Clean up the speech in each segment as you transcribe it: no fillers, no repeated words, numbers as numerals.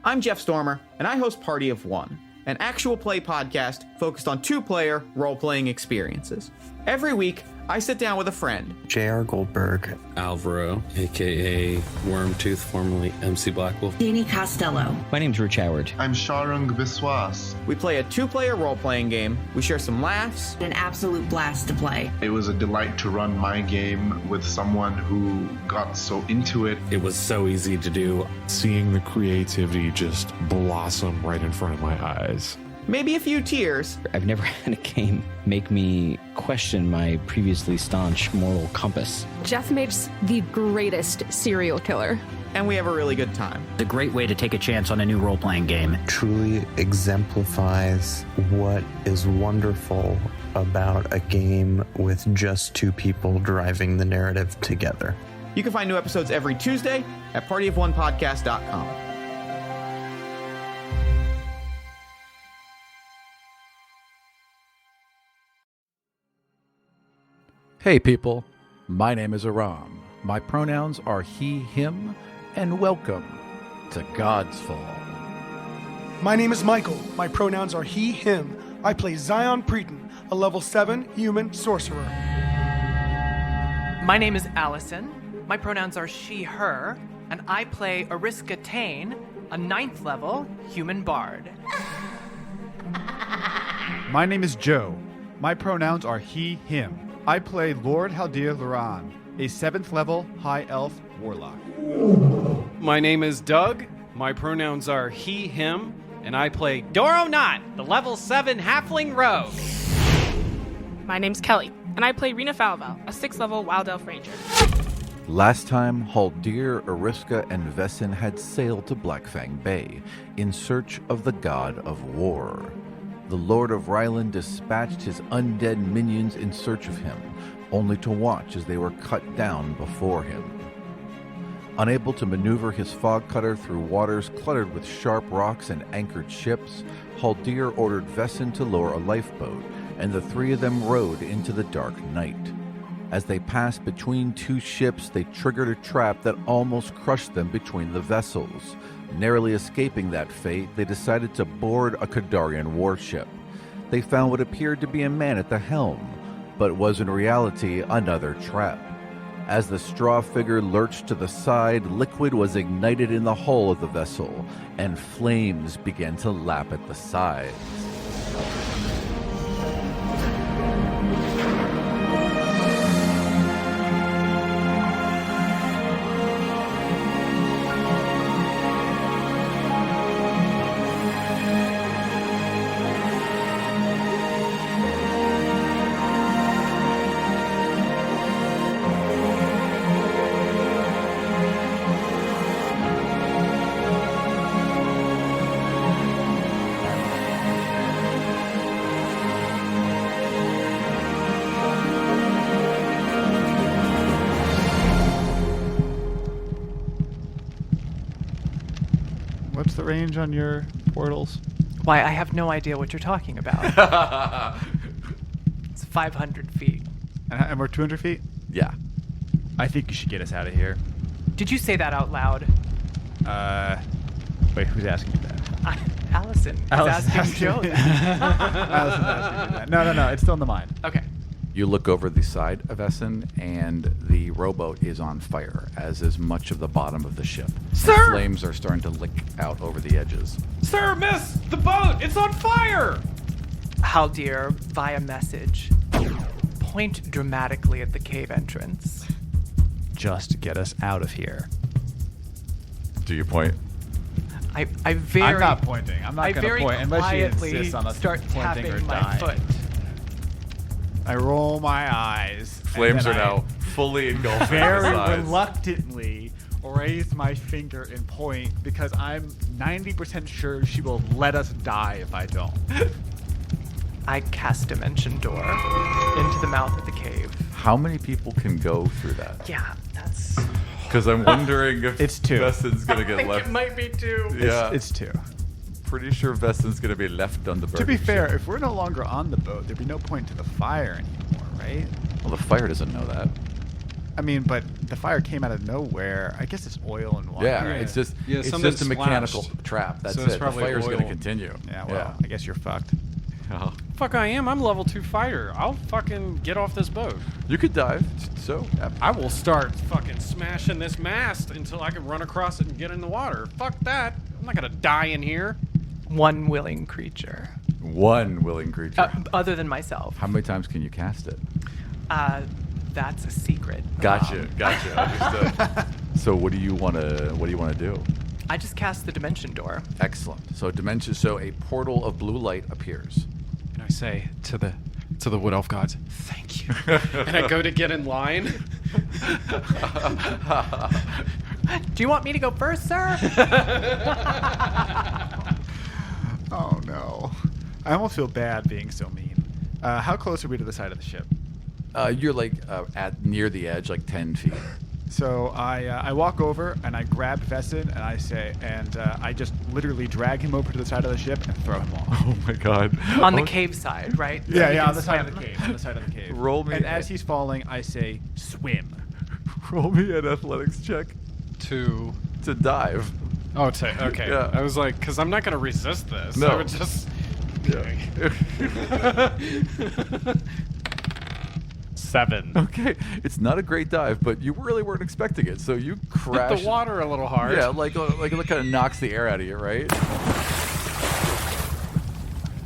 I'm Jeff Stormer, and I host Party of One, an actual play podcast focused on two-player role-playing experiences. Every week, I sit down with a friend. J.R. Goldberg. Alvaro, a.k.a. Wormtooth, formerly MC Blackwolf. Danny Costello. My name's Rich Howard. I'm Sharung Biswas. We play a two-player role-playing game. We share some laughs. An absolute blast to play. It was a delight to run my game with someone who got so into it. It was so easy to do. Seeing the creativity just blossom right in front of my eyes. Maybe a few tears. I've never had a game make me question my previously staunch moral compass. Jeff makes the greatest serial killer. And we have a really good time. It's a great way to take a chance on a new role-playing game. Truly exemplifies what is wonderful about a game with just two people driving the narrative together. You can find new episodes every Tuesday at partyofonepodcast.com. Hey people, my name is Aram. My pronouns are he, him, and welcome to Godsfall. My name is Michael. My pronouns are he, him. I play Xion Praeten, a level 7 human sorcerer. My name is Allison. My pronouns are she, her, and I play Eriska Taine, a 9th level human bard. My name is Joe. My pronouns are he, him. I play Lord Haldir Loran, a 7th level high elf warlock. My name is Doug. My pronouns are he, him, and I play Dorro Knott, the level 7 halfling rogue. My name's Kelly, and I play Rina Falaval, a 6th level wild elf ranger. Last time, Haldir, Eriska, and Vessen had sailed to Blackfang Bay in search of the god of war. The Lord of Rylend dispatched his undead minions in search of him, only to watch as they were cut down before him. Unable to maneuver his fog cutter through waters cluttered with sharp rocks and anchored ships, Haldir ordered Vessen to lower a lifeboat, and the three of them rowed into the dark night. As they passed between two ships, they triggered a trap that almost crushed them between the vessels. Narrowly escaping that fate, they decided to board a Kadarian warship. They found what appeared to be a man at the helm, but was in reality another trap. As the straw figure lurched to the side, liquid was ignited in the hull of the vessel, and flames began to lap at the sides. What's the range on your portals? Why, I have no idea what you're talking about. It's 500 feet. And we're 200 feet? Yeah. I think you should get us out of here. Did you say that out loud? Wait, who's asking you that? Allison is asking Joe that. Allison's asking you that. No, it's still in the mind. Okay. You look over the side of Essen, and the rowboat is on fire, as is much of the bottom of the ship. Sir! And flames are starting to lick out over the edges. Sir, miss! The boat! It's on fire! Haldir, via message, point dramatically at the cave entrance. Just get us out of here. Do you point? I'm not pointing. I'm not going to point unless she insists on us start pointing tapping or my dying. foot. I roll my eyes. Flames are now fully engulfed. Very reluctantly raise my finger and point because I'm 90% sure she will let us die if I don't. I cast Dimension Door into the mouth of the cave. How many people can go through that? Yeah, that's... Because I'm wondering if it's 2. Vessen's going to get left. I think it might be 2. Yeah. It's 2. Pretty sure Vessen's going to be left on the boat. To be fair, if we're no longer on the boat, there'd be no point to the fire anymore, right? Well, the fire doesn't know that. I mean, but the fire came out of nowhere. I guess it's oil and water. Yeah, it's just a mechanical trap. That's so it. The fire's oil. going to continue. Yeah, well, I guess you're fucked. Oh. Fuck, I am. I'm level 2 fighter. I'll fucking get off this boat. You could dive. So I will start fucking smashing this mast until I can run across it and get in the water. Fuck that. I'm not gonna die in here. One willing creature. One willing creature. Other than myself. How many times can you cast it? That's a secret. Gotcha. Understood. So what do you want to do? I just cast the dimension door. Excellent. So a portal of blue light appears. And I say to the wood elf gods, thank you. And I go to get in line. Do you want me to go first, sir? Oh no. I almost feel bad being so mean. How close are we to the side of the ship? You're like at near the edge, like 10 feet. So I walk over and I grab Vessen and I say, I just literally drag him over to the side of the ship and throw him off. Oh my god! On the cave side, right? Yeah, on the side of the cave. On the side of the cave. Roll me. And as he's falling, I say, swim. Roll me an athletics check to dive. Oh, okay. Yeah. I was like, because I'm not gonna resist this. No. I would just. Yeah. 7. Okay, it's not a great dive, but you really weren't expecting it, so you crash. Hit the water a little hard. Yeah, like it kind of knocks the air out of you, right?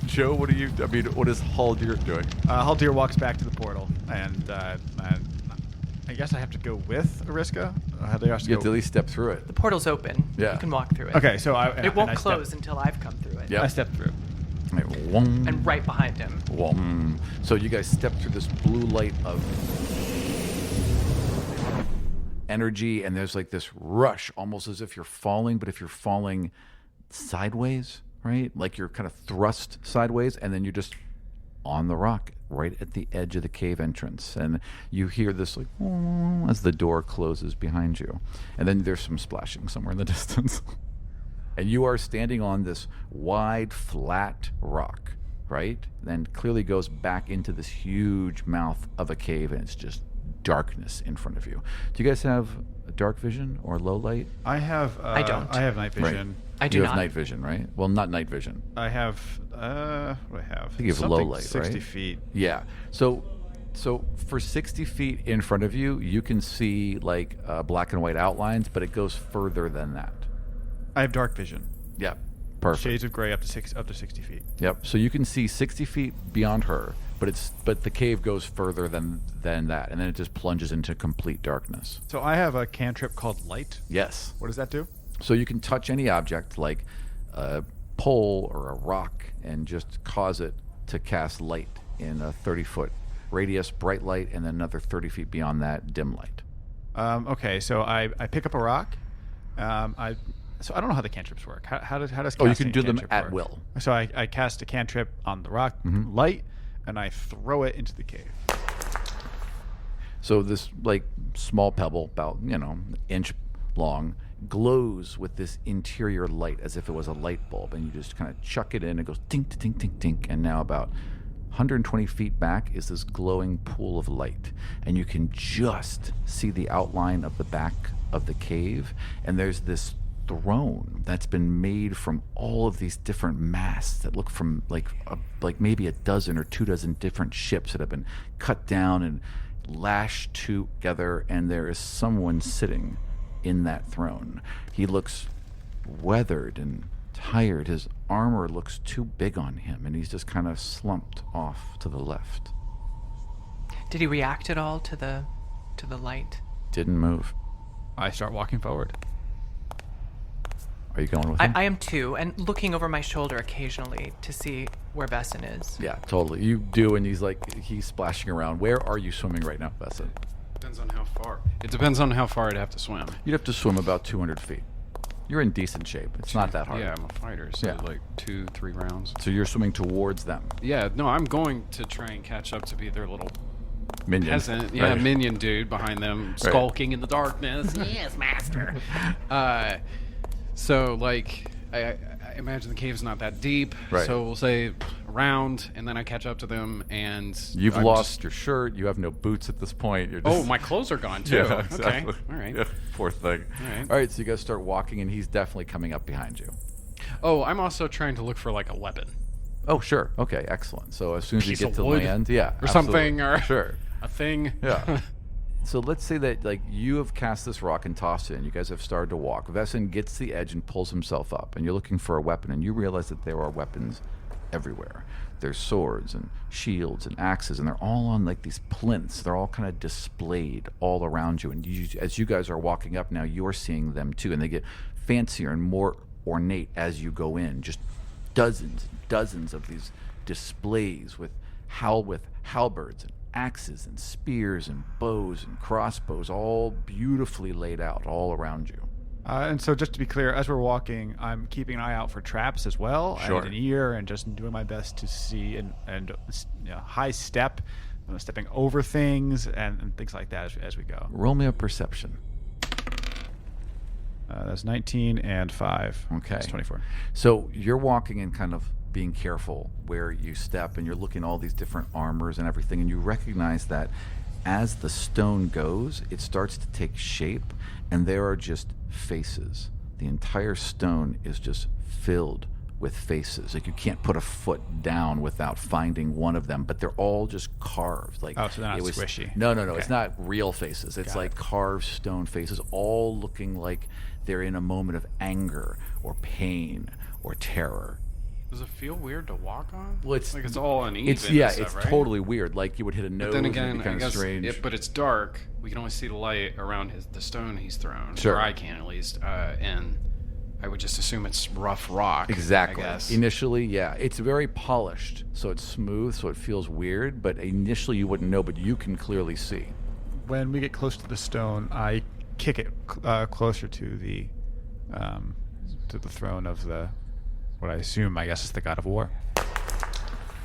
Joe, what is Haldir doing? Haldir walks back to the portal, and I guess I have to go with Eriska. Haldir has to You go. have to at least step through it. The portal's open. Yeah. You can walk through it. Okay, so it won't close until I've come through it. Yep. I step through. And right behind him. So you guys step through this blue light of energy, and there's like this rush, almost as if you're falling, but if you're falling sideways, right? Like you're kind of thrust sideways, and then you're just on the rock right at the edge of the cave entrance. And you hear this like as the door closes behind you. And then there's some splashing somewhere in the distance. And you are standing on this wide, flat rock, right? Then clearly goes back into this huge mouth of a cave, and it's just darkness in front of you. Do you guys have dark vision or low light? I have. I don't. I have night vision. Right. I do you not. have night vision, right? Well, not night vision. I have. What do I have? I think you have low light, 60 right? feet. Yeah. So for 60 feet in front of you, you can see like black and white outlines, but it goes further than that. I have dark vision. Yep. Perfect. Shades of gray up to 60 feet. Yep. So you can see 60 feet beyond her, but the cave goes further than that, and then it just plunges into complete darkness. So I have a cantrip called Light. Yes. What does that do? So you can touch any object, like a pole or a rock, and just cause it to cast light in a 30-foot radius, bright light, and then another 30 feet beyond that, dim light. Okay, so I pick up a rock. So I don't know how the cantrips work. How does you casting can do a them cantrip at work? will. So I cast a cantrip on the rock, Light, and I throw it into the cave. So this like small pebble, about an inch long, glows with this interior light as if it was a light bulb, and you just kind of chuck it in. It goes tink, tink, tink, tink, and now about 120 feet back is this glowing pool of light, and you can just see the outline of the back of the cave, and there's this throne that's been made from all of these different masts that look from like maybe a dozen or 24 different ships that have been cut down and lashed together, and there is someone sitting in that throne. He looks weathered and tired. His armor looks too big on him, and he's just kind of slumped off to the left. Did he react at all to the light? Didn't move. I start walking forward. Are you going with him? I am too, and looking over my shoulder occasionally to see where Vessen is. Yeah, totally. You do, and he's splashing around. Where are you swimming right now, Vessen? Depends on how far. It depends on how far I'd have to swim. You'd have to swim about 200 feet. You're in decent shape. It's not that hard. Yeah, I'm a fighter, so like 2-3 rounds. So you're swimming towards them. Yeah, no, I'm going to try and catch up to be their little minion. Peasant. Yeah, right. Minion dude behind them, skulking in the darkness. Yes, master. So, like, I imagine the cave's not that deep. Right. So we'll say around, and then I catch up to them, and You've I'm lost your shirt. You have no boots at this point. You're just... Oh, my clothes are gone too. Yeah, exactly. Okay, all right. Yeah, poor thing. All right. So you guys start walking, and he's definitely coming up behind you. Oh, I'm also trying to look for like a weapon. Oh, sure. Okay, excellent. So as soon as you Piece get of to wood land, yeah, or something, absolutely. or Sure. a thing. Yeah. So let's say that like you have cast this rock and tossed it, and you guys have started to walk. Vessen gets to the edge and pulls himself up, and you're looking for a weapon, and you realize that there are weapons everywhere. There's swords and shields and axes, and they're all on like these plinths. They're all kind of displayed all around you, and as you guys are walking up now, you're seeing them too, and they get fancier and more ornate as you go in. Just dozens of these displays with halberds and axes and spears and bows and crossbows, all beautifully laid out all around you. And so just to be clear, as we're walking, I'm keeping an eye out for traps as well. Sure. I need an ear and just doing my best to see and high step, stepping over things and things like that as we go. Roll me a perception. That's 19 and 5. Okay. That's 24. So you're walking and kind of being careful where you step, and you're looking at all these different armors and everything, and you recognize that as the stone goes, it starts to take shape, and there are just faces. The entire stone is just filled with faces. Like you can't put a foot down without finding one of them, but they're all just carved. Like, oh, so they're not squishy. No. Okay. It's not real faces. It's like carved stone faces, all looking like they're in a moment of anger or pain or terror. Does it feel weird to walk on? Well, it's like it's all uneven. It's right? totally weird. Like you would hit a nose. But then again, and it'd be kind of strange. but it's dark. We can only see the light around the stone he's thrown. Sure. Or I can at least. And I would just assume it's rough rock. Exactly. I guess. Initially, yeah. It's very polished, so it's smooth, so it feels weird, but initially you wouldn't know, but you can clearly see. When we get close to the stone, I kick it closer to the throne of what I assume, I guess, is the god of war.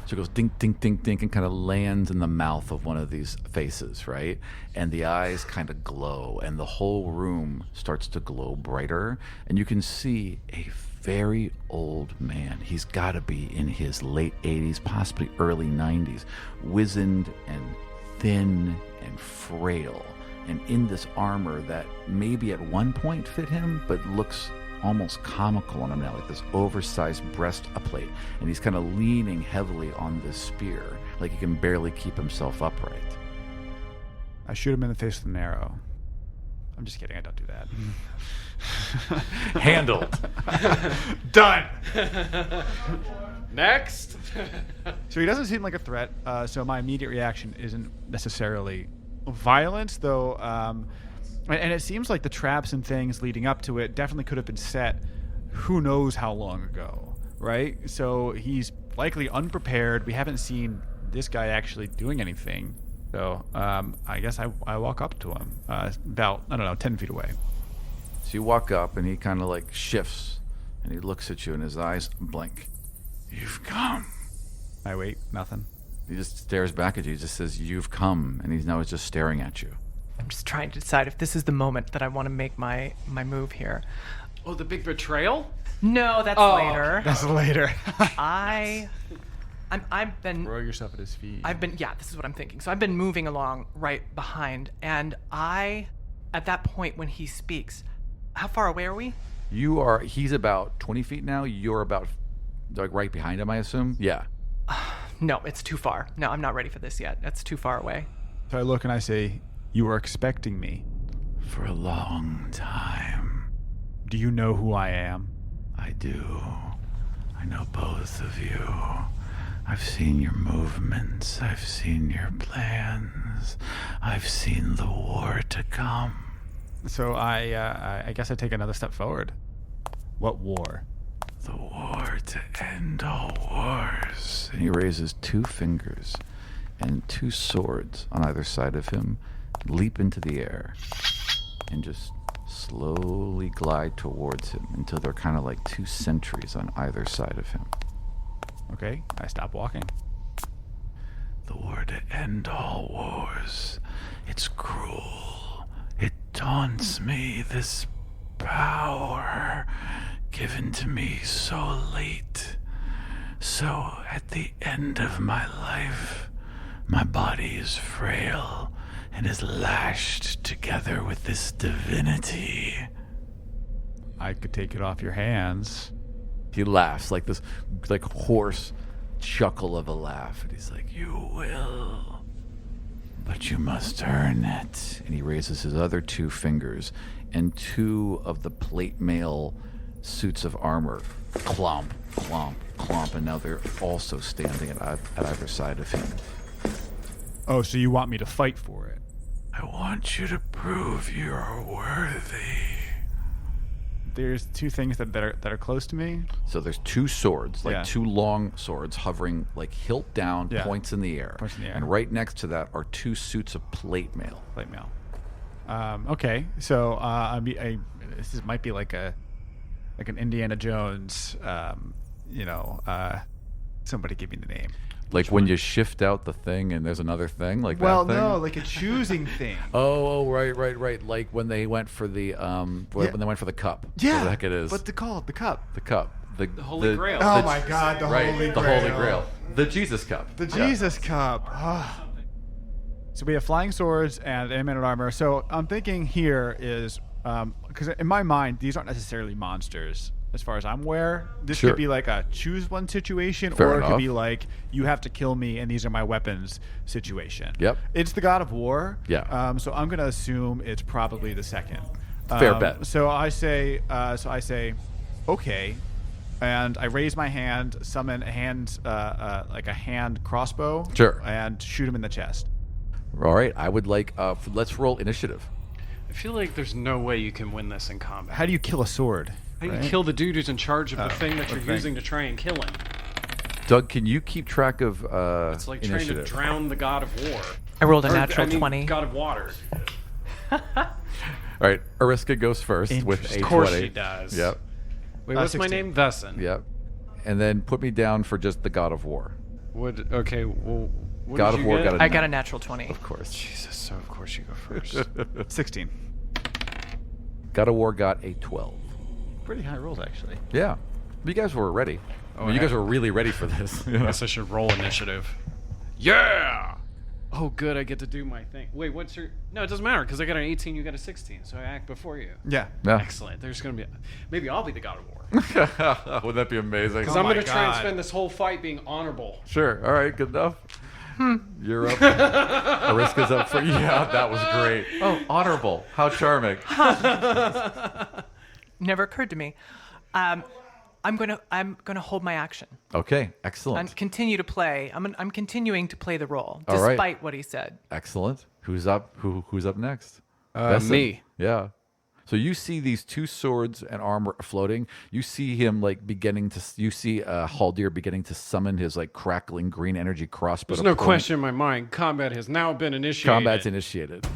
So it goes dink, dink, dink, dink, and kind of lands in the mouth of one of these faces, right? And the eyes kind of glow, and the whole room starts to glow brighter, and you can see a very old man. He's got to be in his late 80s, possibly early 90s, wizened and thin and frail, and in this armor that maybe at one point fit him, but looks almost comical on him now, like this oversized breastplate, and he's kind of leaning heavily on this spear, like he can barely keep himself upright. I shoot him in the face with an arrow. I'm just kidding, I don't do that. Handled. Done. Next. So he doesn't seem like a threat, so my immediate reaction isn't necessarily violence, though. And it seems like the traps and things leading up to it definitely could have been set who knows how long ago, right? So he's likely unprepared. We haven't seen this guy actually doing anything. So I guess I walk up to him about, 10 feet away. So you walk up, and he kind of like shifts, and he looks at you, and his eyes blink. You've come. I wait, nothing. He just stares back at you. He just says, you've come, and he's just staring at you. I'm just trying to decide if this is the moment that I want to make my move here. Oh, the big betrayal? No, that's later. That's later. I've been... Throw yourself at his feet. This is what I'm thinking. So I've been moving along right behind, and at that point when he speaks, how far away are we? He's about 20 feet now. You're about, like, right behind him, I assume? Yeah. No, it's too far. No, I'm not ready for this yet. That's too far away. So I look and I say, you were expecting me. For a long time. Do you know who I am? I do. I know both of you. I've seen your movements. I've seen your plans. I've seen the war to come. So I guess I take another step forward. What war? The war to end all wars. And he raises 2 fingers, and 2 swords on either side of him leap into the air and just slowly glide towards him until they're kind of like 2 sentries on either side of him. Okay, I stop walking. The war to end all wars. It's cruel. It taunts me, this power given to me so late. So, at the end of my life, my body is frail and is lashed together with this divinity. I could take it off your hands. He laughs like this, like hoarse chuckle of a laugh, and he's like, You will, but you must earn it. and he raises his other 2 fingers, and 2 of the plate mail suits of armor clomp, clomp, clomp, and now they're also standing at either side of him. Oh, so you want me to fight for it? I want you to prove you're worthy. There's 2 things that are close to me. So there's 2 swords, like Yeah. 2 long swords hovering like hilt down, Yeah. points in the air. Points in the air. And right next to that are 2 suits of plate mail. Plate mail. Okay, so this might be like an Indiana Jones. Somebody give me the name. Like when you shift out the thing and there's another thing, like Well, that thing? no, like a choosing thing. Oh, right. Like when they went for the when they went for the cup. Yeah. Whatever the heck it is. What's it called? The cup. The cup. The Holy Grail. Oh my God, the Holy Grail. The Holy Grail. The Jesus cup. The Jesus cup. Ah. So we have flying swords and animated armor. So I'm thinking here is because in my mind these aren't necessarily monsters. As far as I'm aware, this Sure. could be like a choose one situation, Fair or it could enough. be like you have to kill me and these are my weapons situation. Yep. It's the God of War. Yeah. So I'm gonna assume it's probably the second. Fair bet. So I say, okay, and I raise my hand, summon a hand, like a hand crossbow. Sure. And shoot him in the chest. All right. I would like let's roll initiative. I feel like there's no way you can win this in combat. How do you kill a sword? How do right? you kill the dude who's in charge of the thing that the you're thing. using to try and kill him? Doug, can you keep track of It's like initiative? trying to drown the god of war. I rolled a natural 20. God of water. All right, Eriska goes first with a 20. Of course she does. Yep. Wait, what's my 16. name? Vessen. Yep. And then put me down for just the God of War. Okay, well, what God did of you War get? got I got a natural 20. Of course. Jesus, so of course you go first. 16. God of War got a 12. Pretty high rolls, actually. Yeah. You guys were ready. Oh, you guys yeah. were really ready for this. I guess I should roll initiative. Yeah! Oh, good, I get to do my thing. Wait, what's your... No, it doesn't matter, because I got an 18, you got a 16, so I act before you. Yeah. Yeah. Excellent. There's going to be... Maybe I'll be the God of War. Wouldn't that be amazing? Because I'm going to try and spend this whole fight being honorable. Sure. All right, good enough. You're up. Ariska's up for... Yeah, that was great. Oh, honorable. How charming. Never occurred to me. I'm gonna hold my action Okay, excellent. and continue to play. I'm continuing to play the role All right. despite what he said. Excellent. Who's up? Who's up next? Me. Yeah. So you see these 2 swords and armor floating. You see him like beginning to. You see Haldir beginning to summon his like crackling green energy crossbow. There's no question in my mind. Combat has now been initiated. Combat's initiated.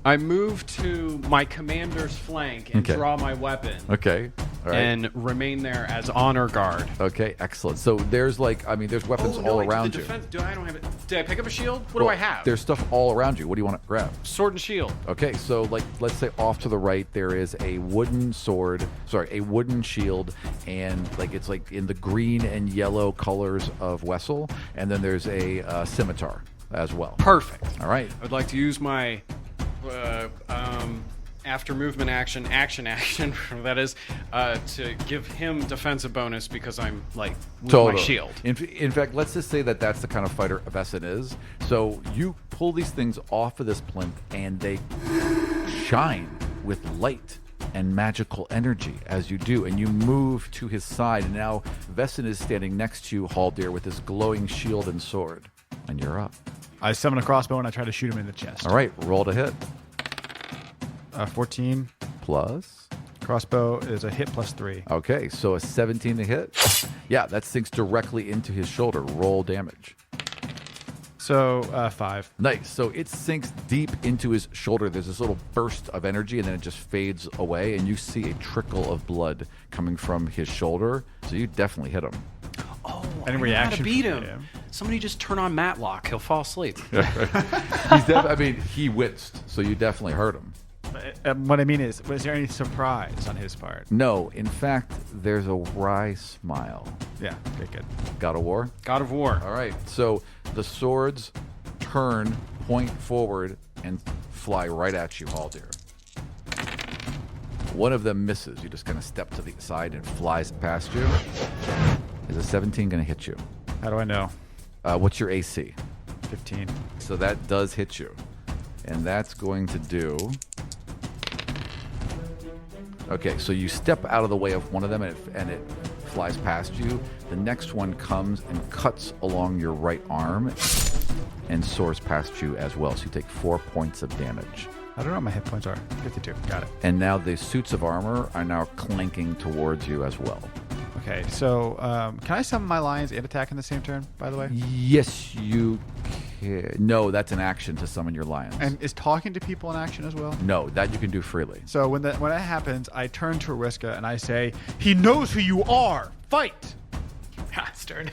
I move to my commander's flank and Okay. draw my weapon. Okay. All right. And remain there as honor guard. Okay. Excellent. So there's there's weapons all around you. I don't have it. Did I pick up a shield? What do I have? There's stuff all around you. What do you want to grab? Sword and shield. Okay, so let's say off to the right there is a wooden sword, a wooden shield, and it's in the green and yellow colors of Wessel, and then there's a scimitar as well. Perfect. All right. I'd like to use my after movement action, that is, to give him defensive bonus because I'm with my shield. In fact, let's just say that that's the kind of fighter Vessen is. So you pull these things off of this plinth and they shine with light and magical energy as you do, and you move to his side, and now Vessen is standing next to you, Haldir, with his glowing shield and sword, and you're up. I summon a crossbow and I try to shoot him in the chest. All right, roll to hit. 14 plus. Crossbow is a hit plus 3. Okay, so a 17 to hit. Yeah, that sinks directly into his shoulder. Roll damage. So 5. Nice. So it sinks deep into his shoulder. There's this little burst of energy, and then it just fades away, and you see a trickle of blood coming from his shoulder. So you definitely hit him. Oh, Any I know reaction how to beat from him. Somebody just turn on Matlock. He'll fall asleep. He winced, so you definitely hurt him. What I mean is, was there any surprise on his part? No, in fact, there's a wry smile. Yeah, okay, good. God of War? God of War. All right, so the swords turn, point forward, and fly right at you, Haldir. One of them misses. You just kind of step to the side and flies past you. Is a 17 going to hit you? How do I know? What's your AC? 15. So that does hit you. And that's going to do... Okay, so you step out of the way of one of them and it flies past you. The next one comes and cuts along your right arm and soars past you as well. So you take 4 points of damage. I don't know what my hit points are. 52. Got it. And now the suits of armor are now clanking towards you as well. Okay, so can I summon my lions and attack in the same turn, by the way? Yes, you can. No, that's an action to summon your lions. And is talking to people an action as well? No, that you can do freely. So when that happens, I turn to Eriska and I say, "He knows who you are. Fight!" Bastard.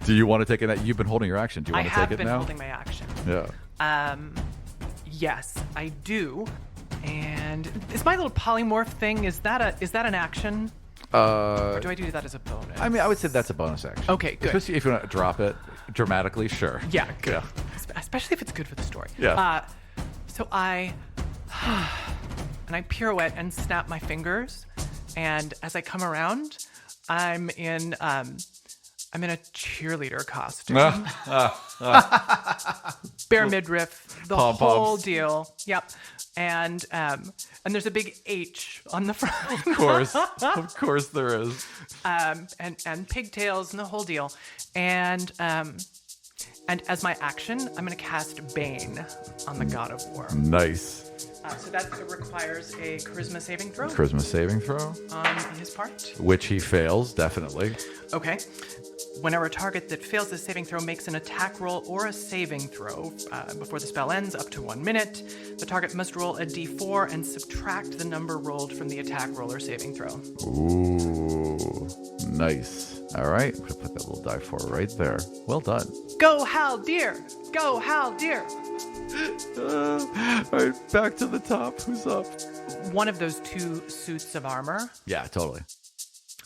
Do you want to take it? You've been holding your action. Do you want to take it now? I have been holding my action. Yeah. Yes, I do. And is my little polymorph thing, is that an action? Or do I do that as a bonus? I mean, I would say that's a bonus action. Okay, good. Especially if you want to drop it dramatically, sure. Yeah, good. Yeah. Especially if it's good for the story. Yeah. So I pirouette and snap my fingers, and as I come around, I'm in a cheerleader costume. Bare midriff, the whole deal. Yep. And there's a big H on the front. Of course there is. And pigtails and the whole deal. And as my action, I'm going to cast Bane on the God of War. Nice. So that requires a charisma saving throw. Charisma saving throw. On his part. Which he fails, definitely. Okay. Whenever a target that fails this saving throw makes an attack roll or a saving throw before the spell ends, up to 1 minute, the target must roll a d4 and subtract the number rolled from the attack roll or saving throw. Ooh, nice. All right, I'm going to put that little die 4 right there. Well done. Go Haldir! Go Haldir! All right, back to the top. Who's up? One of those 2 suits of armor. Yeah, totally.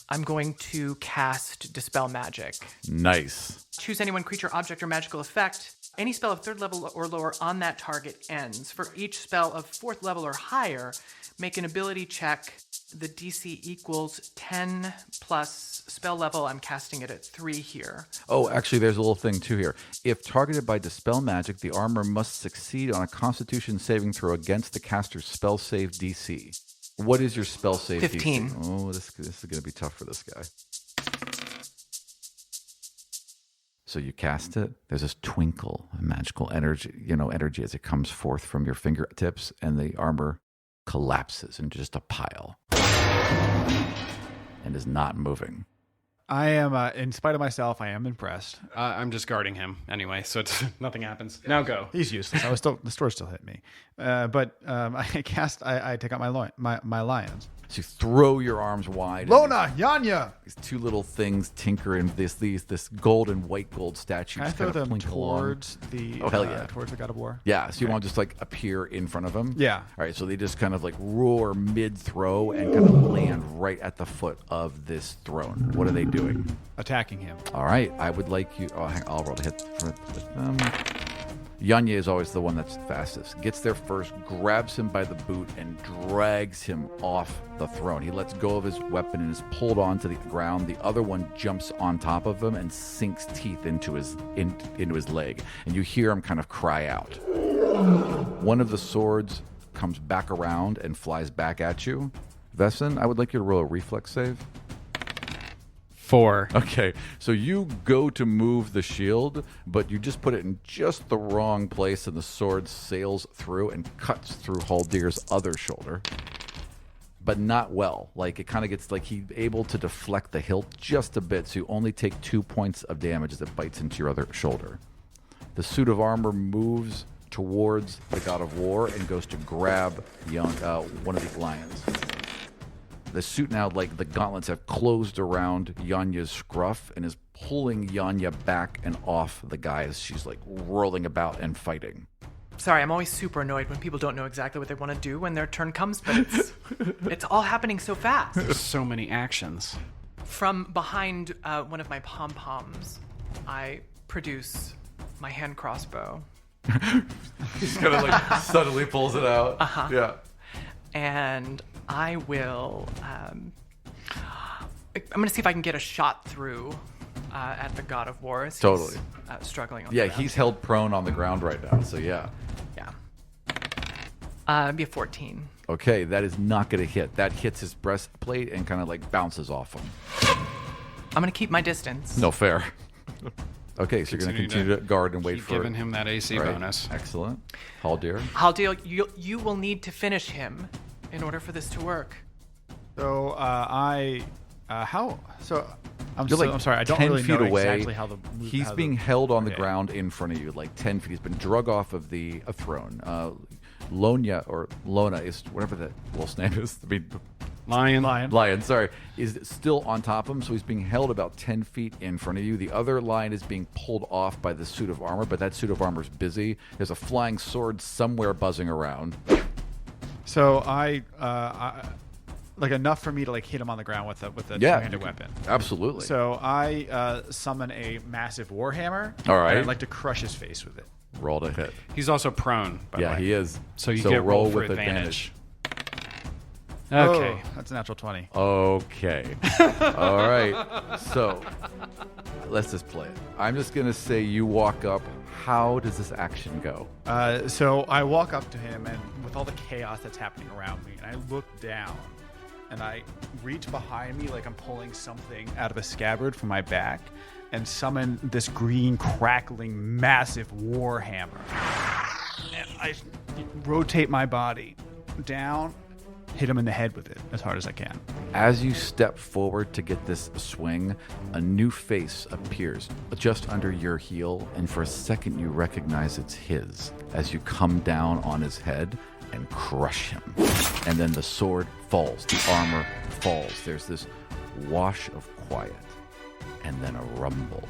I'm going to cast Dispel Magic. Nice. Choose any one creature, object, or magical effect. Any spell of 3rd level or lower on that target ends. For each spell of 4th level or higher, make an ability check. The DC equals 10 plus spell level. I'm casting it at 3 here. Oh, actually, there's a little thing too here. If targeted by Dispel Magic, the armor must succeed on a Constitution saving throw against the caster's spell save DC. What is your spell save 15. DC? Oh, this is going to be tough for this guy. So you cast it. There's this twinkle of magical energy as it comes forth from your fingertips, and the armor collapses into just a pile and is not moving. I am, in spite of myself, I am impressed. I'm just guarding him anyway, so nothing happens. Now go. He's useless. The sword still hit me, but I take out my lions. So you throw your arms wide. Lona, Yanya. These 2 little things tinker in this gold and white gold statues. Can I throw them towards the towards the God of War? Yeah. So you want to just like appear in front of them? Yeah. All right. So they just kind of like roar mid throw and kind of land right at the foot of this throne. What are they doing? Attacking him. All right. I would like you. I'll roll to hit with them. Yanya is always the one that's fastest. Gets there first, grabs him by the boot, and drags him off the throne. He lets go of his weapon and is pulled onto the ground. The other one jumps on top of him and sinks teeth into his leg. And you hear him kind of cry out. One of the swords comes back around and flies back at you. Vessen, I would like you to roll a reflex save. 4. Okay, so you go to move the shield, but you just put it in just the wrong place, and the sword sails through and cuts through Haldir's other shoulder. But not well. Like, it kind of gets, like, he's able to deflect the hilt just a bit, so you only take 2 points of damage as it bites into your other shoulder. The suit of armor moves towards the God of War and goes to grab one of the lions. The suit now, like the gauntlets, have closed around Yanya's scruff and is pulling Yanya back and off the guy as she's like rolling about and fighting. Sorry, I'm always super annoyed when people don't know exactly what they want to do when their turn comes, but it's all happening so fast. There's so many actions. From behind one of my pom-poms, I produce my hand crossbow. He's kind of like suddenly pulls it out. Uh-huh. Yeah. And I will... I'm going to see if I can get a shot through at the God of War. As Totally. He's, struggling on Yeah, the ground. he's held prone on the ground right now, so yeah. Yeah. It'd be a 14. Okay, that is not going to hit. That hits his breastplate and kind of like bounces off him. I'm going to keep my distance. No fair. Okay, so you're going to continue to guard and wait keep for... giving him that AC bonus. Excellent. Haldir? Haldir, you will need to finish him in order for this to work. So I'm You're like sorry, I don't 10 really feet know away. exactly how the... He's being held on the ground in front of you, like 10 feet. He's been drug off of the throne. Lona is, whatever that wolf's name is. Lion, sorry, is still on top of him, so he's being held about 10 feet in front of you. The other lion is being pulled off by the suit of armor, but that suit of armor is busy. There's a flying sword somewhere buzzing around. So I like enough for me to like hit him on the ground with a two-handed weapon. Absolutely. So I summon a massive warhammer. All right. And I'd like to crush his face with it. Roll to hit. He's also prone, by the way. Yeah, he is. So you get roll for with advantage. Okay. Oh, that's a natural 20. Okay. All right. So let's just play it. I'm just going to say you walk up. How does this action go? So I walk up to him, and with all the chaos that's happening around me, and I look down, and I reach behind me like I'm pulling something out of a scabbard from my back, and summon this green, crackling, massive warhammer. And I rotate my body down, hit him in the head with it as hard as I can. As you step forward to get this swing, a new face appears just under your heel, and for a second you recognize it's his as you come down on his head and crush him. And then the sword falls, the armor falls. There's this wash of quiet, and then a rumble.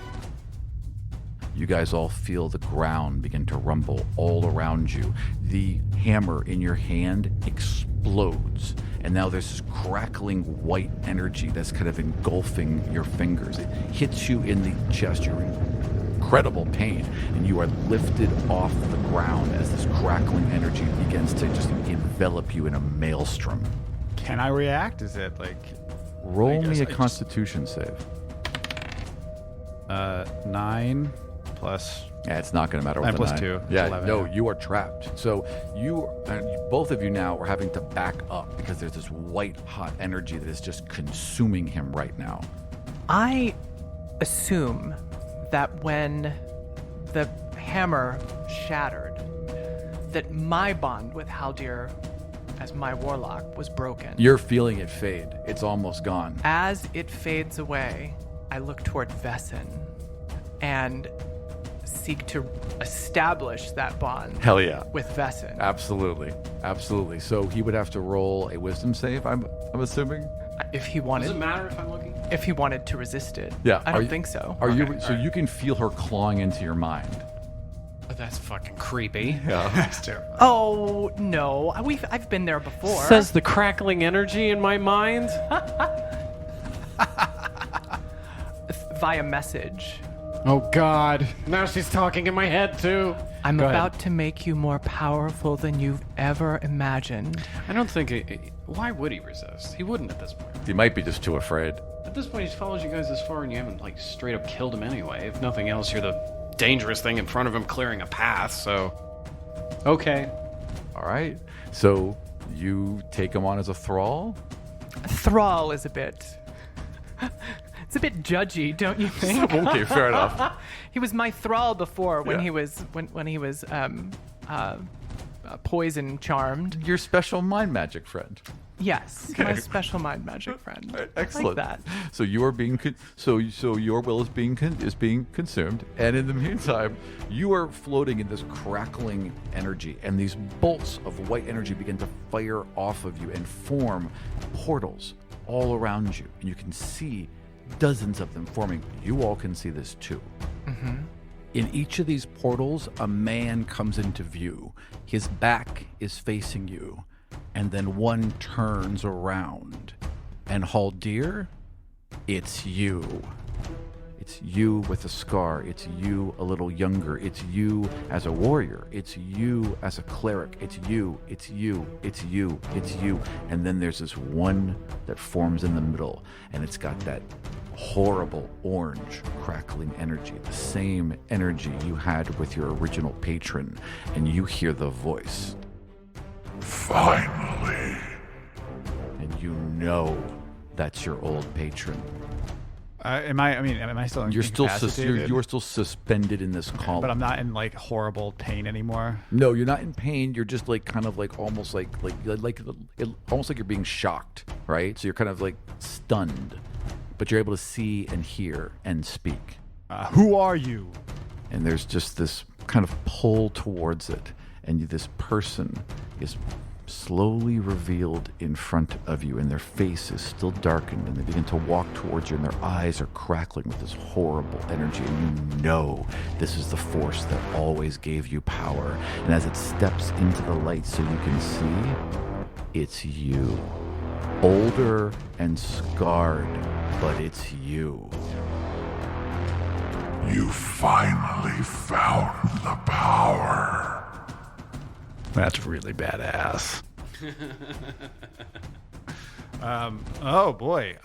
You guys all feel the ground begin to rumble all around you. The hammer in your hand explodes, and now there's this crackling white energy that's kind of engulfing your fingers. It hits you in the chest. You're in incredible pain, and you are lifted off the ground as this crackling energy begins to just envelop you in a maelstrom. Can I react? Is it like... Roll me a Constitution save. 9 plus... Yeah, it's not going to matter what 9 the plus 9. 2. Yeah, 11. no, you are trapped. So both of you now are having to back up because there's this white hot energy that is just consuming him right now. I assume that when the hammer shattered, that my bond with Haldir as my warlock was broken. You're feeling it fade. It's almost gone. As it fades away, I look toward Vessen and seek to establish that bond. Hell yeah. With Vessen. Absolutely. Absolutely. So he would have to roll a wisdom save, I'm assuming? If he wanted. Does it matter if I'm looking? If he wanted to resist it. Yeah. I don't think so. Are you? So you can feel her clawing into your mind. Oh, that's fucking creepy. Yeah. That's terrible. Oh, no. I've been there before. Says the crackling energy in my mind. Via message. Oh, God. Now she's talking in my head, too. I'm Go about ahead. to make you more powerful than you've ever imagined. I don't think... why would he resist? He wouldn't at this point. He might be just too afraid. At this point, he's followed you guys this far, and you haven't, like, straight up killed him anyway. If nothing else, you're the dangerous thing in front of him clearing a path, so... Okay. All right. So you take him on as a thrall? Thrall is a bit... It's a bit judgy, don't you think? Okay, fair enough. He was my thrall before when Yeah. he was poison charmed. Your special mind magic friend. Yes, Okay. my special mind magic friend. Excellent. Like that. So you are being so your will is being consumed, and in the meantime, you are floating in this crackling energy, and these bolts of white energy begin to fire off of you and form portals all around you, and you can see dozens of them forming. You all can see this too. Mm-hmm. In each of these portals, a man comes into view. His back is facing you, and then one turns around. And Haldir, it's you. It's you with a scar. It's you a little younger. It's you as a warrior. It's you as a cleric. It's you. It's you. It's you. It's you. And then there's this one that forms in the middle, and it's got that horrible orange crackling energy, the same energy you had with your original patron. And you hear the voice. Finally. And you know that's your old patron. Am I still incapacitated? You're still suspended in this column. But I'm not in like horrible pain anymore. No, you're not in pain. You're just like kind of like almost like almost like you're being shocked, right? So you're kind of like stunned, but you're able to see and hear and speak. Who are you? And there's just this kind of pull towards it, and this person is slowly revealed in front of you, and their face is still darkened, and they begin to walk towards you, and their eyes are crackling with this horrible energy, and you know this is the force that always gave you power. And as it steps into the light so you can see, it's you. Older and scarred, but it's you. You finally found the power. That's really badass. Oh boy,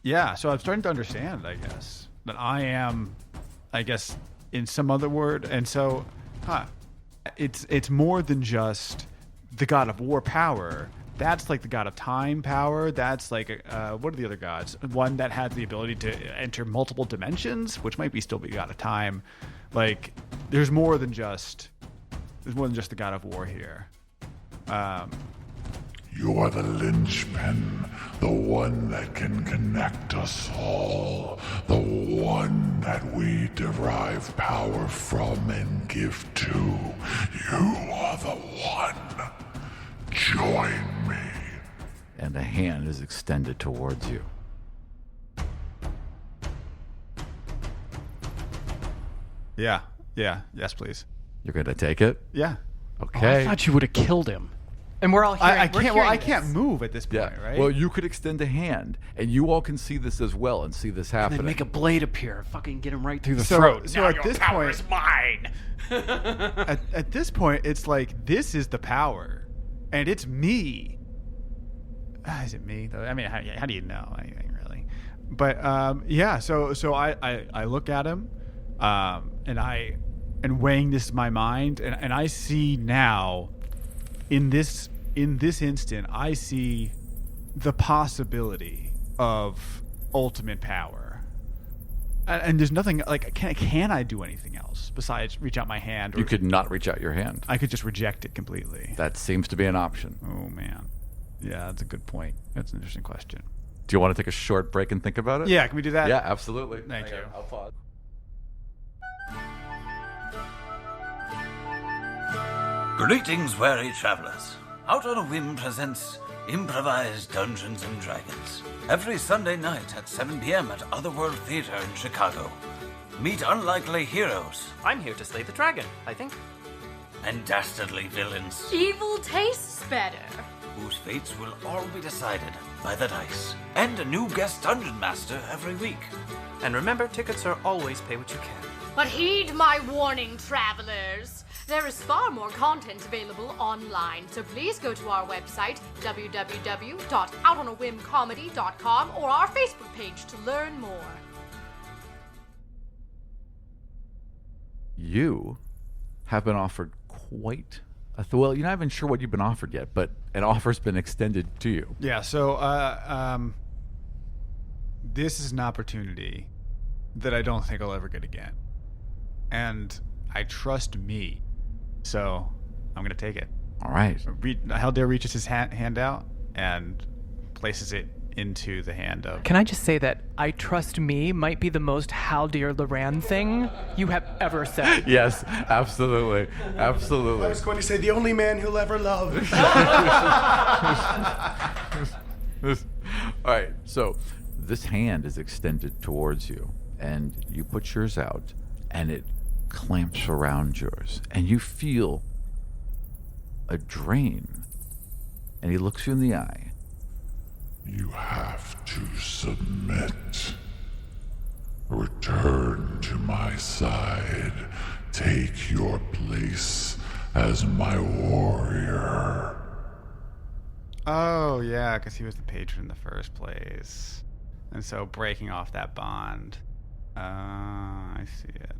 yeah. So I'm starting to understand, I guess, that I am, in some other word, and so, it's more than just the god of war power. That's like the god of time power. That's like, what are the other gods? One that has the ability to enter multiple dimensions, which might be still be god of time. Like, there's more than just the god of war here. You are the linchpin, the one that can connect us all, the one that we derive power from and give to. You are the one. Join me. And a hand is extended towards you. Yeah. Yes, please. You're going to take it? Yeah. Okay. I thought you would have killed him. And we're all hearing, I can't move at this point, right? Well, you could extend a hand, and you all can see this as well and see this happening. And then make a blade appear. Fucking get him right through the throat. So now at this power point, is mine. at this point, it's like, this is the power, and it's me. Is it me though? I mean, how do you know anything really? But yeah. So I look at him, and weighing this in my mind, and I see now, in this instant, I see the possibility of ultimate power, and there's nothing like, can I do anything else besides reach out my hand? Or you could not reach out your hand. I could just reject it completely. That seems to be an option. Oh man, yeah, that's a good point. That's an interesting question. Do you want to take a short break and think about it? Yeah, can we do that? Yeah, absolutely. Thank you. I'll pause. Greetings, weary travelers. Out on a Whim presents Improvised Dungeons & Dragons. Every Sunday night at 7 p.m. at Otherworld Theater in Chicago. Meet unlikely heroes. I'm here to slay the dragon, I think. And dastardly villains. Evil tastes better. Whose fates will all be decided by the dice. And a new guest dungeon master every week. And remember, tickets are always pay what you can. But heed my warning, travelers. There is far more content available online, so please go to our website, www.outonawhimcomedy.com, or our Facebook page to learn more. You have been offered quite well, you're not even sure what you've been offered yet, but an offer's been extended to you. Yeah, so this is an opportunity that I don't think I'll ever get again. And I trust me. So I'm going to take it. All right. Haldir reaches his hand out and places it into the hand of... Can I just say that I trust me might be the most Haldir Loran thing you have ever said? Yes, absolutely. Absolutely. I was going to say the only man who'll ever love. All right, so this hand is extended towards you, and you put yours out, and it clamps around yours, and you feel a drain. And he looks you in the eye. You have to submit. Return to my side. Take your place as my warrior. Oh, yeah, because he was the patron in the first place. And so breaking off that bond. I see it.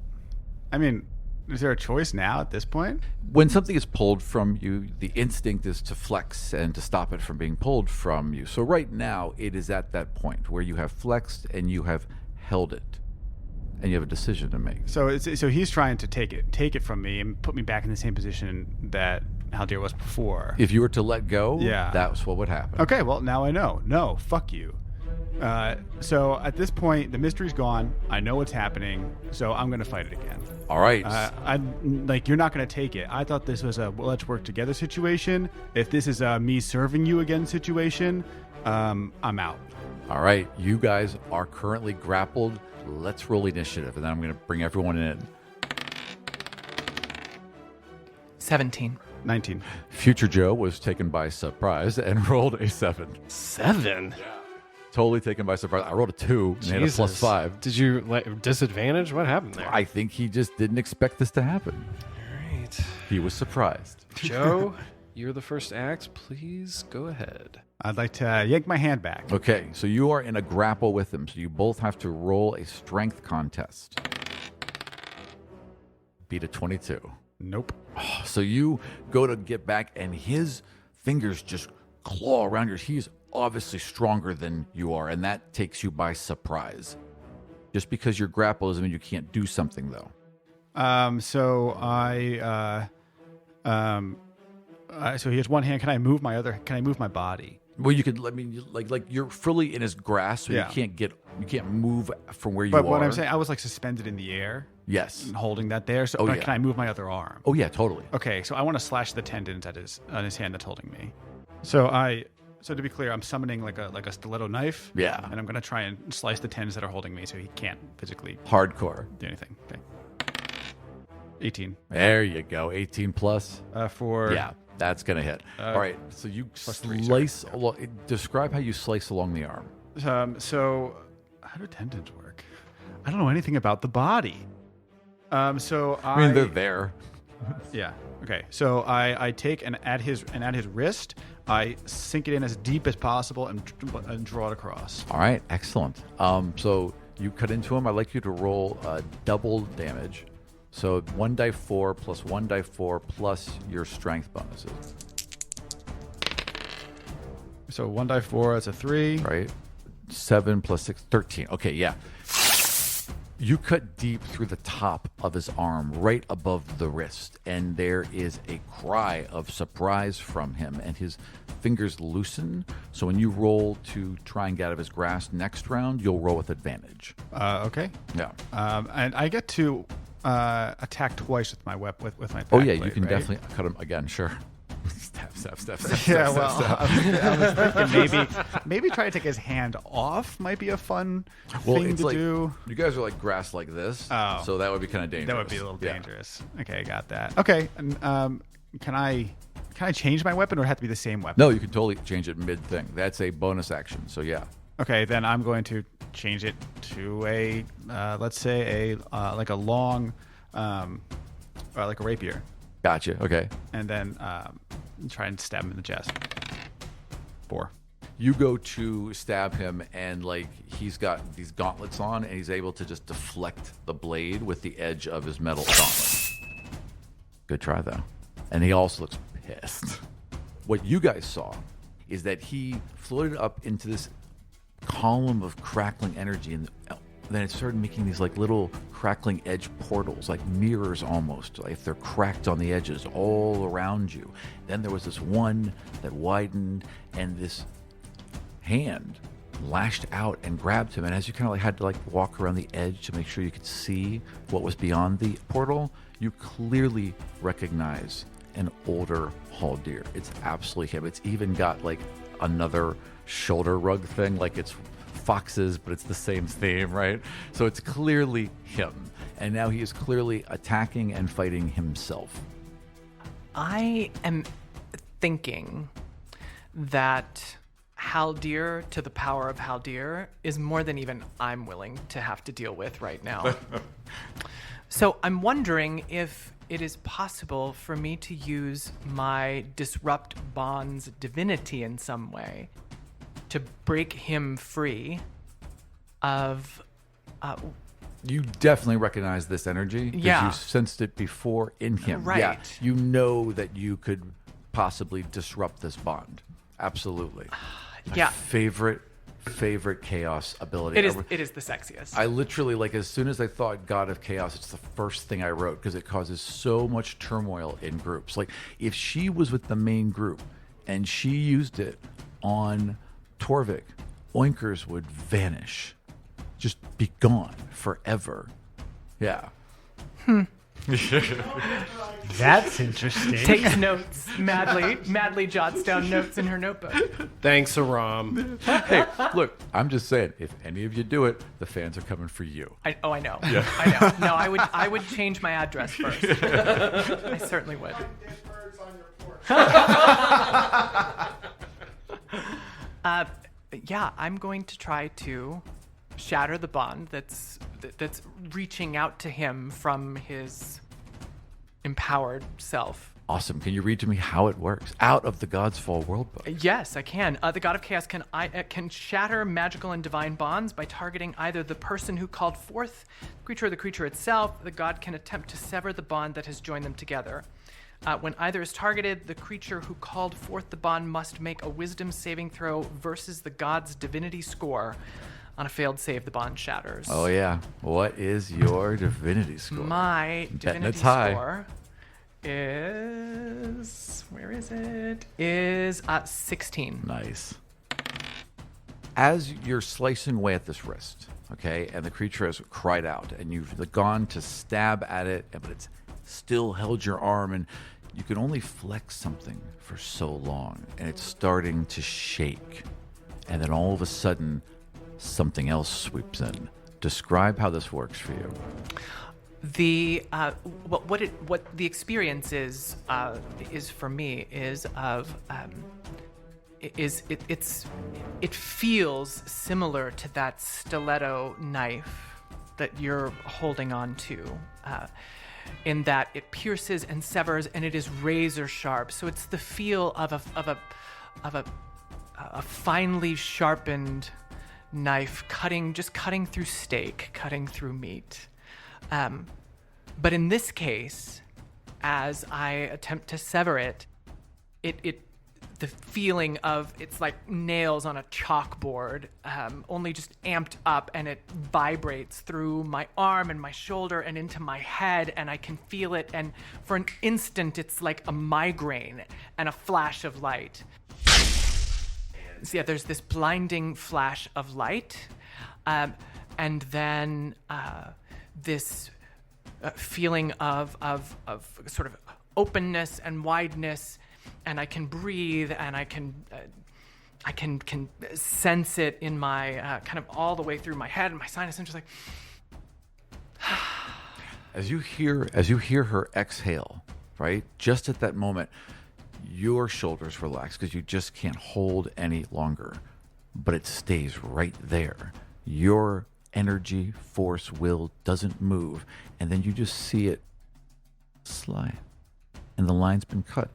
I mean, is there a choice now at this point? When something is pulled from you, the instinct is to flex and to stop it from being pulled from you. So right now, it is at that point where you have flexed and you have held it. And you have a decision to make. So he's trying to take it from me and put me back in the same position that Haldir was before. If you were to let go, yeah, that's what would happen. Okay, well, now I know. No, fuck you. So at this point, the mystery's gone. I know what's happening, so I'm going to fight it again. All right. You're not going to take it. I thought this was a let's work together situation. If this is a me serving you again situation, I'm out. All right. You guys are currently grappled. Let's roll initiative, and then I'm going to bring everyone in. 17. 19. Future Joe was taken by surprise and rolled a 7. 7? Yeah. Totally taken by surprise. I rolled a 2 and had a +5. Did you disadvantage? What happened there? I think he just didn't expect this to happen. All right. He was surprised. Joe, you're the first act. Please go ahead. I'd like to yank my hand back. Okay, so you are in a grapple with him, so you both have to roll a strength contest. Beat a 22. Nope. So you go to get back, and his fingers just claw around yours. He's obviously stronger than you are, and that takes you by surprise. Just because you're grappled doesn't mean you can't do something, though. So he has one hand. Can I move my other? Can I move my body? Well, you could. I mean, like you're fully in his grasp, so Yeah. you can't move from where you But are. what I'm saying, I was like suspended in the air. Yes. And holding that there. So can I move my other arm? Oh yeah, totally. Okay, so I want to slash the tendons on his hand that's holding me. So to be clear, I'm summoning like a stiletto knife. Yeah. And I'm gonna try and slice the tendons that are holding me, so he can't physically Hardcore. do anything. Okay. 18. There you go. 18 plus. For Yeah, that's gonna hit. All right. So you +3, slice. Describe how you slice along the arm. So how do tendons work? I don't know anything about the body. So I mean, they're there. Yeah. Okay. So I take and at his wrist, I sink it in as deep as possible and draw it across. All right. Excellent. So you cut into him. I'd like you to roll double damage. So 1d4 plus 1d4 plus your strength bonuses. So 1d4, that's a 3. Right. 7 plus 6, 13. Okay, yeah. You cut deep through the top of his arm, right above the wrist, and there is a cry of surprise from him, and his fingers loosen. So when you roll to try and get out of his grasp next round, you'll roll with advantage. Okay. Yeah. And I get to attack twice with my weapon with my. Oh yeah, backblade, you can right? definitely cut him again. Sure. Step. Yeah, well, I was thinking maybe try to take his hand off might be a fun thing to do. You guys are like grass like this, so that would be kind of dangerous. That would be a little dangerous. Okay, I got that. Okay, and can I change my weapon, or have to be the same weapon? No, you can totally change it mid thing. That's a bonus action. So yeah. Okay, then I'm going to change it to a let's say a like a long like a rapier. Gotcha. Okay. And then try and stab him in the chest. 4. You go to stab him, and like he's got these gauntlets on, and he's able to just deflect the blade with the edge of his metal gauntlet. Good try though. And he also looks pissed. What you guys saw is that he floated up into this column of crackling energy, and then it started making these like little crackling edge portals, like mirrors almost, like if they're cracked on the edges all around you. Then there was this one that widened, and this hand lashed out and grabbed him. And as you kind of like had to like walk around the edge to make sure you could see what was beyond the portal, you clearly recognize an older Haldir. It's absolutely him. It's even got like another shoulder rug thing, like it's foxes, but it's the same theme, right? So it's clearly him. And now he is clearly attacking and fighting himself. I am thinking that Haldir to the power of Haldir is more than even I'm willing to have to deal with right now. So I'm wondering if it is possible for me to use my Disrupt Bond's divinity in some way to break him free of... You definitely recognize this energy because Yeah. you sensed it before in him. Right. Yeah, you know that you could possibly disrupt this bond. Absolutely. My favorite chaos ability. It is the sexiest. I literally, like, as soon as I thought God of Chaos, it's the first thing I wrote because it causes so much turmoil in groups. Like, if she was with the main group and she used it on Torrvic, Oinkers would vanish. Just be gone forever. Yeah. That's interesting. Takes notes, madly jots down notes in her notebook. Thanks, Aram. Hey, look, I'm just saying, if any of you do it, the fans are coming for you. I know. Yeah. I know. No, I would change my address first. I certainly would. Yeah, I'm going to try to shatter the bond that's reaching out to him from his empowered self. Awesome. Can you read to me how it works out of the Godsfall world book? Yes, I can. The God of Chaos can shatter magical and divine bonds by targeting either the person who called forth the creature or the creature itself. The god can attempt to sever the bond that has joined them together. When either is targeted, the creature who called forth the bond must make a wisdom saving throw versus the god's divinity score. On a failed save, the bond shatters. Oh, yeah. What is your divinity score? My divinity score is... Where is it? Is 16. Nice. As you're slicing away at this wrist, okay, and the creature has cried out, and you've gone to stab at it, but it's still held your arm, and you can only flex something for so long, and it's starting to shake. And then all of a sudden, something else sweeps in. Describe how this works for you. What the experience is for me is of it feels similar to that stiletto knife that you're holding on to, in that it pierces and severs and it is razor sharp. So it's the feel of a finely sharpened knife cutting through steak, cutting through meat. But in this case, as I attempt to sever it, the feeling of it's like nails on a chalkboard, only just amped up, and it vibrates through my arm and my shoulder and into my head, and I can feel it. And for an instant, it's like a migraine and a flash of light. So yeah, there's this blinding flash of light, and then this feeling of sort of openness and wideness, and I can breathe, and I can sense it in my kind of all the way through my head and my sinus, and just like. As you hear her exhale, right? Just at that moment, your shoulders relax because you just can't hold any longer, but it stays right there. Your energy, force, will doesn't move, and then you just see it slide, and the line's been cut,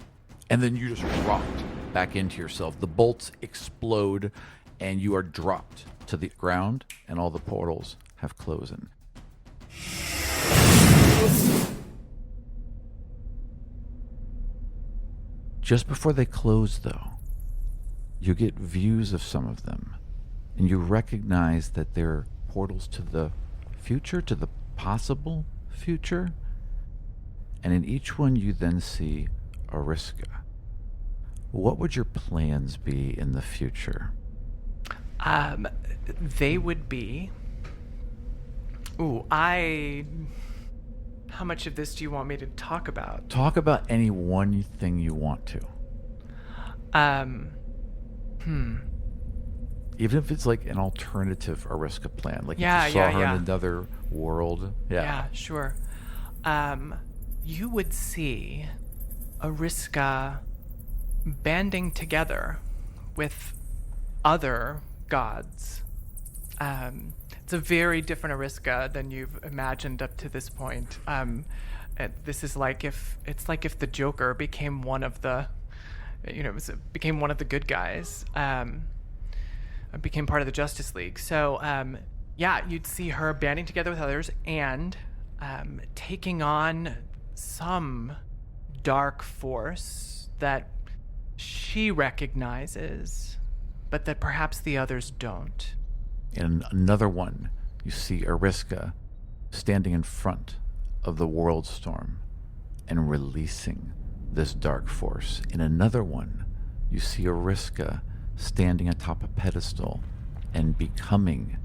and then you just rocked back into yourself. The bolts explode, and you are dropped to the ground, and all the portals have closed in. Just before they close, though, you get views of some of them, and you recognize that they're portals to the future, to the possible future. And in each one, you then see Eriska. What would your plans be in the future? They would be... How much of this do you want me to talk about? Talk about any one thing you want to. Even if it's like an alternative Eriska plan, like Yeah, if you saw her yeah. in another world. Yeah, sure. You would see Eriska banding together with other gods. It's a very different Eriska than you've imagined up to this point. This is like if the Joker became one of the, became one of the good guys. Became part of the Justice League. So, you'd see her banding together with others and taking on some dark force that she recognizes, but that perhaps the others don't. In another one, you see Eriska standing in front of the World Storm and releasing this dark force. In another one, you see Eriska standing atop a pedestal and becoming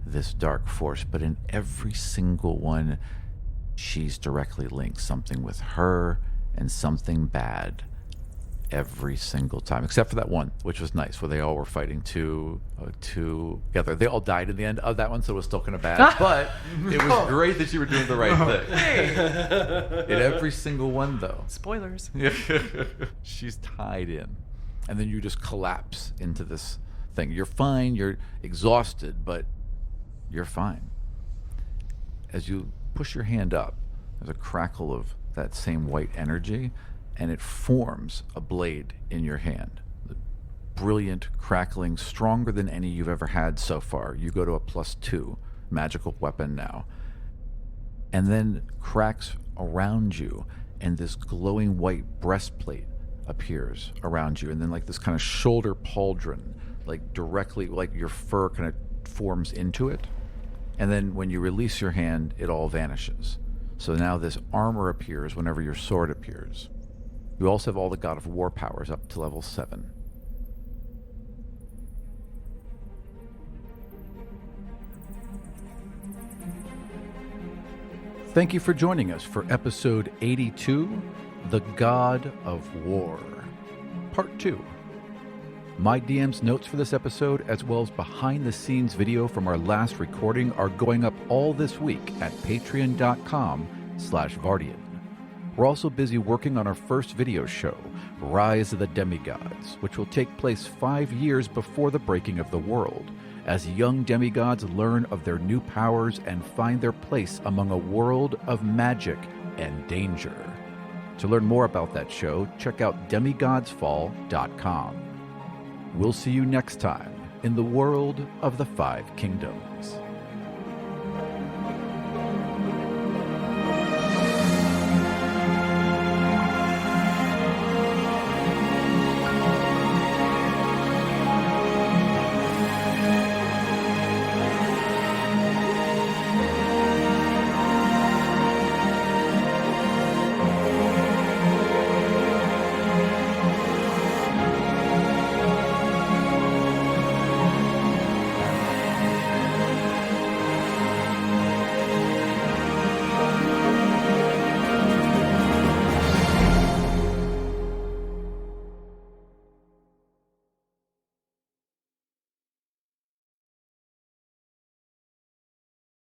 this dark force. But in every single one, she's directly linked. Something with her and something bad every single time, except for that one, which was nice, where they all were fighting together. They all died in the end of that one, so it was still kind of bad. But it was great that you were doing the right thing. In every single one, though. Spoilers. She's tied in. And then you just collapse into this thing. You're fine, you're exhausted, but you're fine. As you push your hand up, there's a crackle of that same white energy, and it forms a blade in your hand. Brilliant, crackling, stronger than any you've ever had so far. You go to a +2 magical weapon now. And then cracks around you, and this glowing white breastplate appears around you, and then like this kind of shoulder pauldron, like directly, like your fur kind of forms into it. And then when you release your hand, it all vanishes. So now this armor appears whenever your sword appears. You also have all the God of War powers up to level 7. Thank you for joining us for episode 82, The God of War, Part 2. My DM's notes for this episode, as well as behind-the-scenes video from our last recording, are going up all this week at patreon.com/Vartian. We're also busy working on our first video show, Rise of the Demigods, which will take place 5 years before the breaking of the world, as young demigods learn of their new powers and find their place among a world of magic and danger. To learn more about that show, check out demigodsfall.com. We'll see you next time in the world of the 5 Kingdoms.